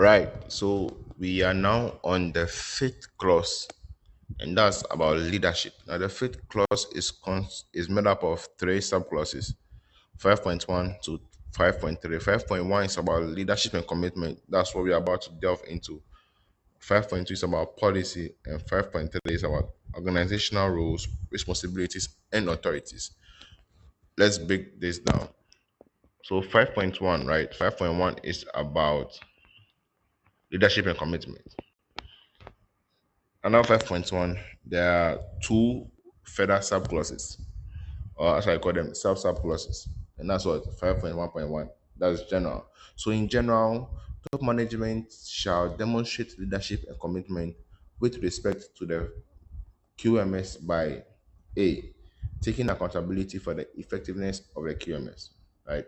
Right. So we are now on the fifth clause, and that's about leadership. Now, the fifth clause is made up of three subclauses: 5.1 to 5.3. 5.1 is about leadership and commitment. That's what we're about to delve into. 5.2 is about policy, and 5.3 is about organizational roles, responsibilities, and authorities. Let's break this down. So 5.1, right? 5.1 is about leadership and commitment. And now 5.1, there are two further subclauses, or as I call them, sub-subclauses. And that's what 5.1.1, that's general. So in general, top management shall demonstrate leadership and commitment with respect to the QMS by A, taking accountability for the effectiveness of the QMS, right?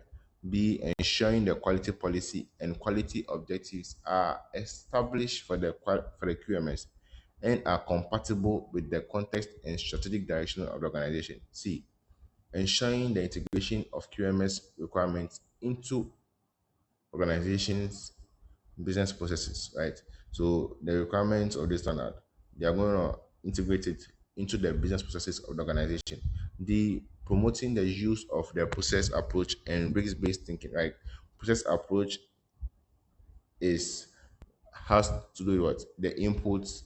B, ensuring the quality policy and quality objectives are established for the QMS and are compatible with the context and strategic direction of the organization. C, ensuring the integration of QMS requirements into organizations business processes, right? So the requirements of this standard, they are going to integrate it into the business processes of the organization. The promoting the use of the process approach and risk-based thinking, right? Process approach is has to do with what the inputs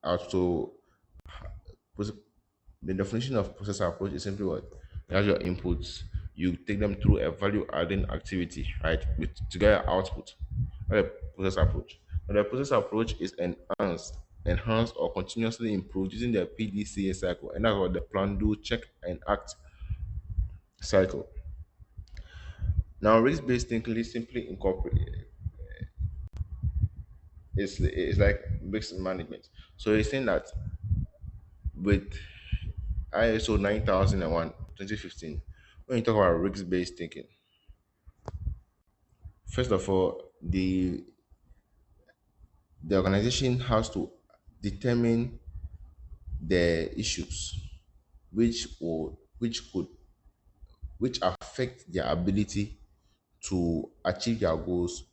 out to the definition of process approach is simply what you have your inputs, you take them through a value adding activity, right? With to get an output. That's a process approach. Now, the process approach is enhanced or continuously improved using the PDCA cycle, and that's what the plan, do, check, and act cycle. Now, risk-based thinking is simply incorporate it's like risk management. So it's saying that with ISO 9001 2015, when you talk about risk-based thinking, first of all, the organization has to determine the issues which could which affect their ability to achieve their goals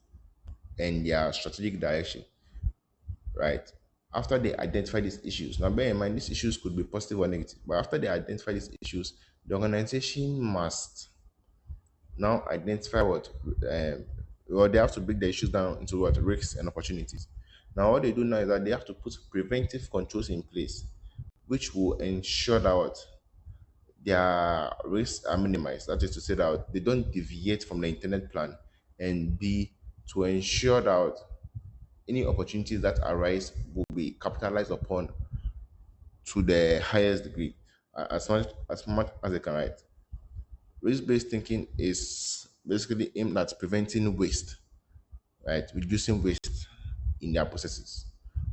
and their strategic direction, right? After they identify these issues, now bear in mind these issues could be positive or negative, but after they identify these issues, the organization must now identify what well, they have to break the issues down into what risks and opportunities. Now what they do now is that they have to put preventive controls in place which will ensure that what their risks are minimized. That is to say that they don't deviate from the intended plan, and B, to ensure that any opportunities that arise will be capitalized upon to the highest degree, as much as they can. Right. Risk-based thinking is basically aimed at preventing waste, right? Reducing waste in their processes.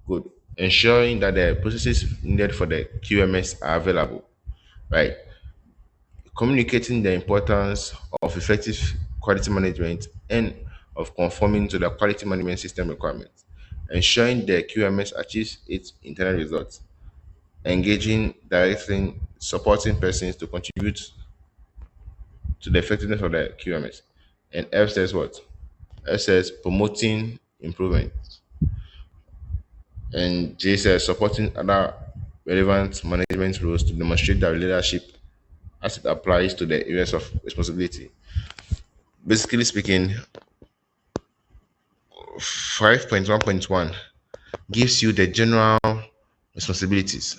Good. Ensuring that the processes needed for the QMS are available, right? Communicating the importance of effective quality management and of conforming to the quality management system requirements, ensuring the QMS achieves its intended results, engaging, directing, supporting persons to contribute to the effectiveness of the QMS. And F says what? F says promoting improvement. And J says supporting other relevant management roles to demonstrate their leadership as it applies to the areas of responsibility. Basically speaking, 5.1.1 gives you the general responsibilities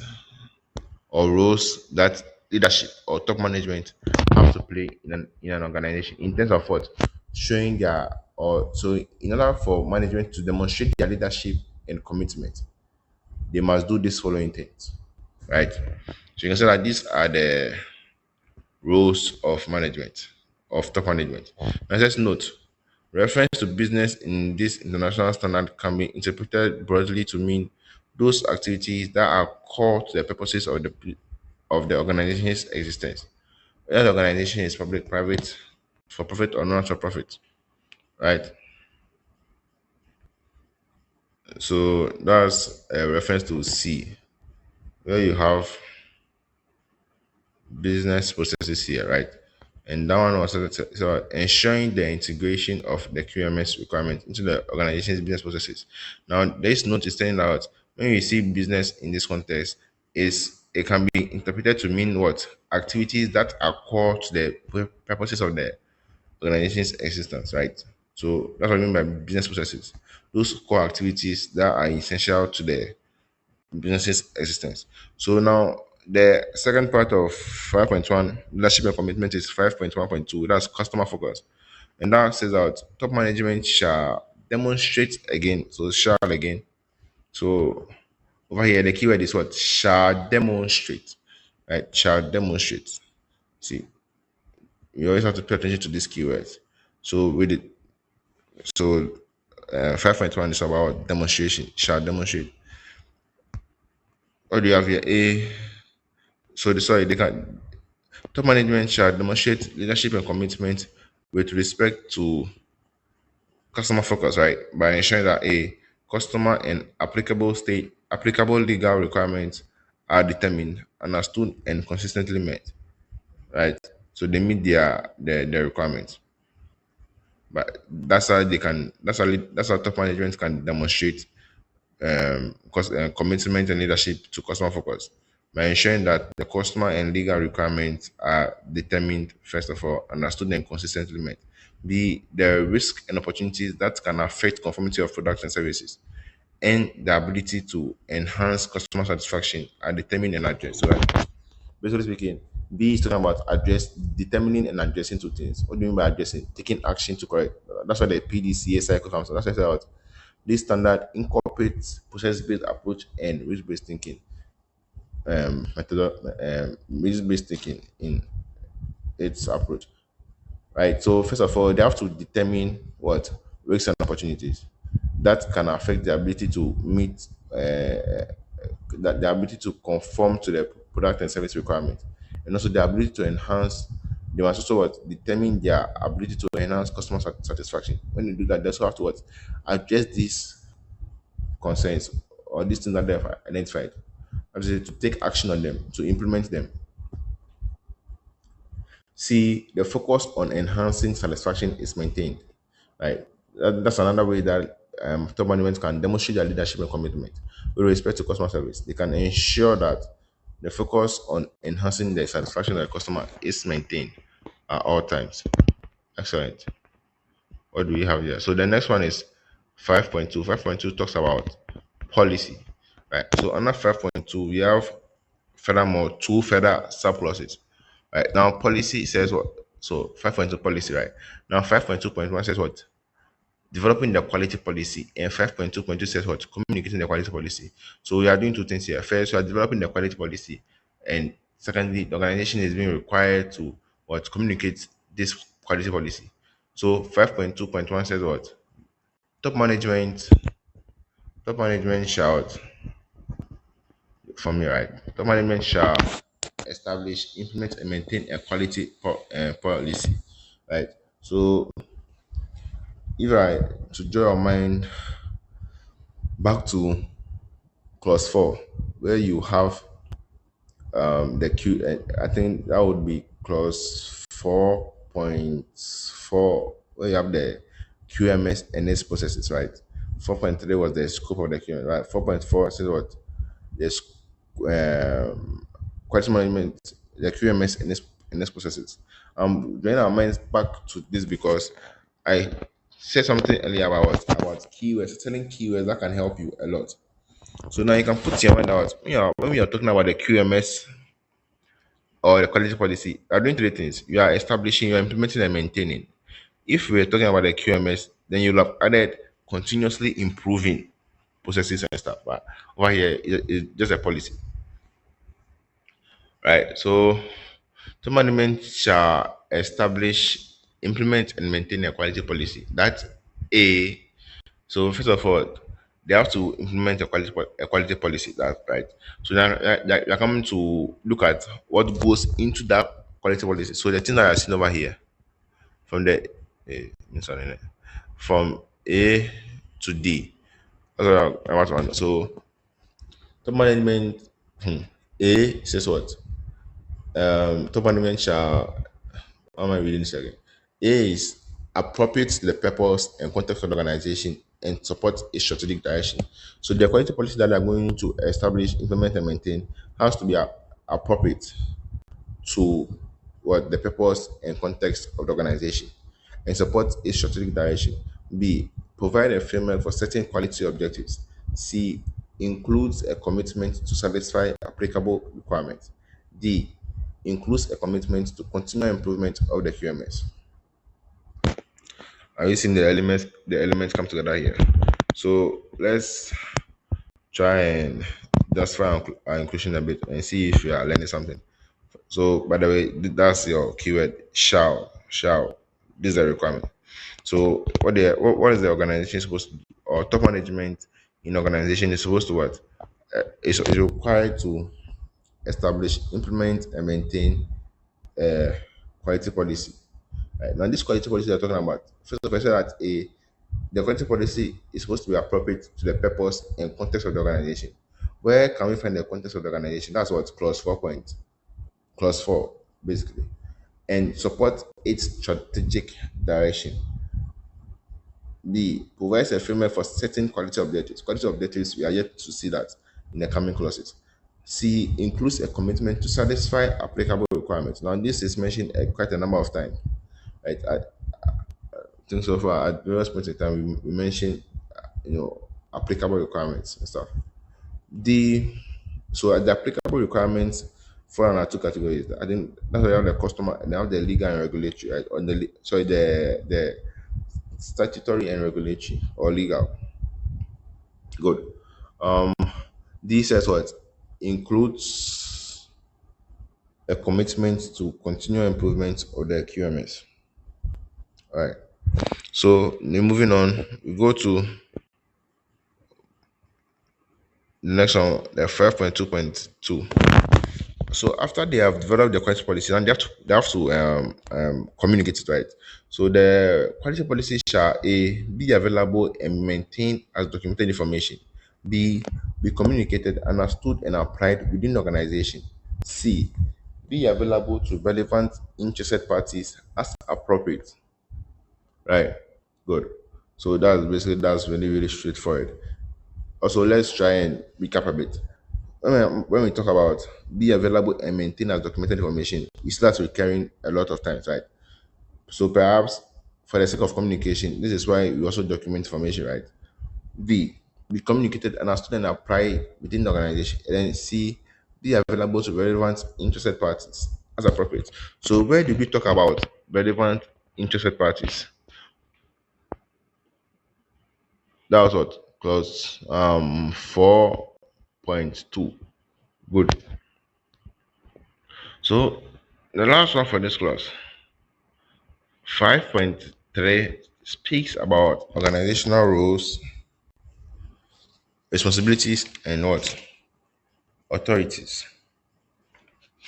or roles that leadership or top management have to play in an organization in terms of what showing their or so in order for management to demonstrate their leadership and commitment, they must do these following things, right? So you can say that these are the roles of management, of top management. And just note, reference to business in this international standard can be interpreted broadly to mean those activities that are core to the purposes of the organization's existence. Whether the organization is public, private, for profit or not for profit, right? So that's a reference to C, where you have business processes here, right? And that one was so ensuring the integration of the QMS requirement into the organization's business processes. Now, this note is saying that when you see business in this context, is it can be interpreted to mean what activities that are core to the purposes of the organization's existence, right? So that's what I mean by business processes. Those core activities that are essential to the business's existence. So now the second part of 5.1 leadership and commitment is 5.1.2. That's customer focus. And that says that top management shall demonstrate again. So shall again. So over here the keyword is what? Shall demonstrate. Right? Shall demonstrate. See, you always have to pay attention to these keywords. So with it, so 5.1 is about demonstration. Shall demonstrate. What do you have here? A sorry, they can top management shall demonstrate leadership and commitment with respect to customer focus, right? By ensuring that a customer and applicable legal requirements are determined, understood, and consistently met, right? So they meet their requirements. But that's how top management can demonstrate commitment and leadership to customer focus by ensuring that the customer and legal requirements are determined, first of all, understood and consistently met. B, the risk and opportunities that can affect conformity of products and services, and the ability to enhance customer satisfaction are determined and addressed. So, basically speaking, B is talking about determining and addressing two things. What do you mean by addressing? Taking action to correct. That's why the PDCA cycle comes. That's why I said about this standard incorporates process-based approach and risk-based thinking, risk-based thinking in its approach. Right. So first of all, they have to determine what risks and opportunities that can affect the ability to meet that the ability to conform to the product and service requirement, and also the ability to enhance. They must also what determine their ability to enhance customer satisfaction. When you do that, they also have to what address these concerns or these things that they have identified. Obviously, to take action on them, to implement them. See, the focus on enhancing satisfaction is maintained. Right? That's another way that top management can demonstrate their leadership and commitment with respect to customer service. They can ensure that the focus on enhancing the satisfaction of the customer is maintained at all times. Excellent. What do we have here? So the next one is 5.2. 5.2 talks about policy. Right. So under 5.2, we have furthermore two further sub clauses. Right. Now policy says what? So 5.2 policy, right? Now 5.2.1 says what? Developing the quality policy, and 5.2.2 says what? Communicating the quality policy. So we are doing two things here. First, we are developing the quality policy, and secondly, the organization is being required to what communicate this quality policy. So 5.2.1 says what? Top management, top management shall for me, right? Top management shall establish, implement, and maintain a quality policy, right? So if I to draw your mind back to clause 4, where you have the Q, I think that would be clause 4.4, where you have the QMS and its processes, right? 4.3 was the scope of the QMS, right? 4.4 says what? The quality management, the QMS and its processes. Drawing our minds back to this because I said something earlier about keywords, telling keywords that can help you a lot. So now you can put your mind out. When we are talking about the QMS or the quality policy, you are doing three things. You are establishing, you are implementing and maintaining. If we're talking about the QMS, then you'll have added continuously improving processes and stuff. But over here, it's just a policy, right? So, top management shall establish, implement, and maintain a quality policy. That's A. So first of all, they have to implement a quality policy. That's right. So now you're coming to look at what goes into that quality policy. So the things that I seen over here, from the sorry, from A to D. That's what I want to know. So top management, A says what? Top management shall How am I reading this again? A is appropriate to the purpose and context of the organization and support a strategic direction. So the quality policy that they are going to establish, implement, and maintain has to be appropriate to what the purpose and context of the organization and support its strategic direction. B. Provide a framework for setting quality objectives. C. Includes a commitment to satisfy applicable requirements. D. Includes a commitment to continual improvement of the QMS. Are you seeing the elements come together here? So let's try and justify our inclusion a bit and see if you are learning something. So, by the way, that's your keyword shall. This is a requirement. So, what is the organization supposed to do? Or top management in organization is supposed to what? Is required to establish, implement, and maintain quality policy. Right? Now, this quality policy they're talking about, first of all, I said that the quality policy is supposed to be appropriate to the purpose and context of the organization. Where can we find the context of the organization? That's what clause 4 point. Clause 4, basically, and support its strategic direction. B. Provides a framework for setting quality objectives. Quality objectives, we are yet to see that in the coming clauses. C. Includes a commitment to satisfy applicable requirements. Now, this is mentioned quite a number of times. Right? I think so far at various points in time we mentioned, applicable requirements and stuff. The so the applicable requirements fall under two categories. I think that's why you have the customer and you have the legal and regulatory, right? On the sorry, the statutory and regulatory or legal. Good. Um, this says what includes a commitment to continual improvement of the QMS. All right. So then moving on, we go to the next one, the 5.2.2. So after they have developed the quality policy, and they have to communicate it, right. So the quality policy shall A be available and maintained as documented information. B be communicated, understood, and applied within the organization. C be available to relevant interested parties as appropriate. Right. Good. So that's really really straightforward. Also, let's try and recap a bit. When we talk about be available and maintain as documented information, we start recurring a lot of times, right? So perhaps for the sake of communication, this is why we also document information, right? B, be communicated, understood, and apply within the organization. And then C, be available to relevant interested parties as appropriate. So where did we talk about relevant interested parties? That was what? Clause 4.2. Good. So the last one for this clause, 5.3, speaks about organizational roles, responsibilities, and what? Authorities.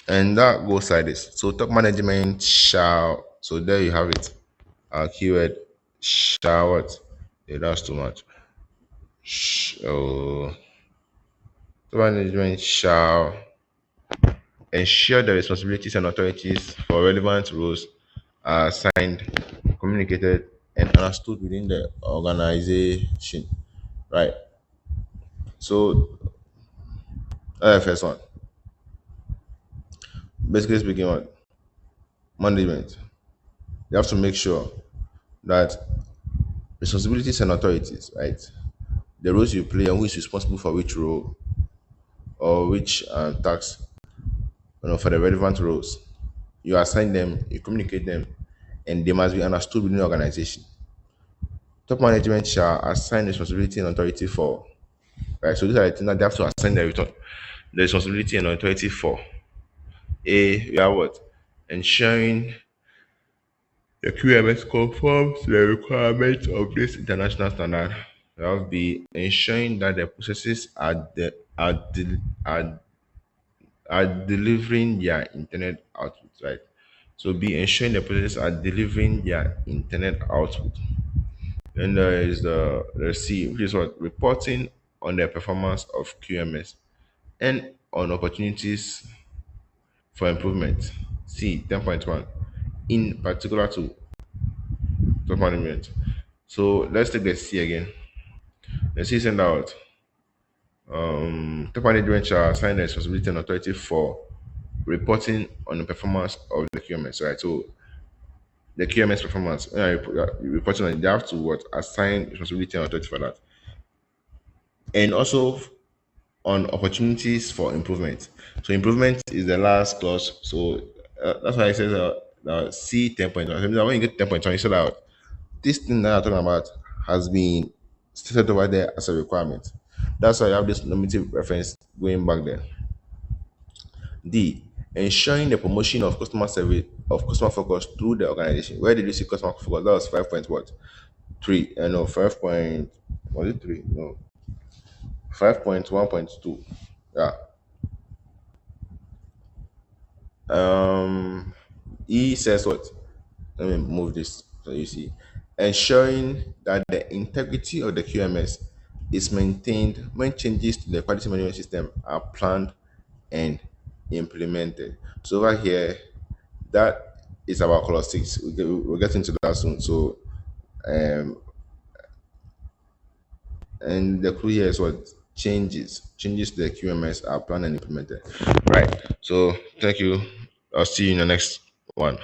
And that goes like this. So top management shall, so there you have it. Our keyword shall what? Yeah, that's too much. So top management shall ensure the responsibilities and authorities for relevant roles are assigned, communicated, and understood within the organization. Right. So that's the first one. Basically speaking, what management, you have to make sure that responsibilities and authorities, right? The roles you play and who is responsible for which role or which task, for the relevant roles. You assign them, you communicate them, and they must be understood within the organization. Top management shall assign responsibility and authority for, right? So these are the things that they have to assign the responsibility and authority for. A, we have what? Ensuring the QMS conforms to the requirements of this international standard. We have B, ensuring that the processes are delivering their internet output, right? So B, ensuring the processes are delivering their internet output. Then there is the C, which is what? Reporting on the performance of QMS and on opportunities for improvement. C, 10.1. in particular to top management. So let's take the C again. The C send out top management shall assign the responsibility and authority for reporting on the performance of the QMS, right? So the QMS performance, when you're reporting on it, they have to what assign responsibility and authority for that. And also on opportunities for improvement. So improvement is the last clause. So that's why I said C 10.1. So when you get 10.1, you say that this thing that I'm talking about has been stated over there as a requirement. That's why you have this normative reference going back there. D. Ensuring the promotion of customer service of customer focus through the organization. Where did you see customer focus? That was 5 point what? 3. No, 5 point was it 3? No. 5.1.2. Yeah. Um E says what? Let me move this so you see. Ensuring that the integrity of the QMS is maintained when changes to the quality management system are planned and implemented. So over here, that is about clause 6. We'll get into that soon. So um and the clue here is what changes to the QMS are planned and implemented. Right. So thank you. I'll see you in the next one.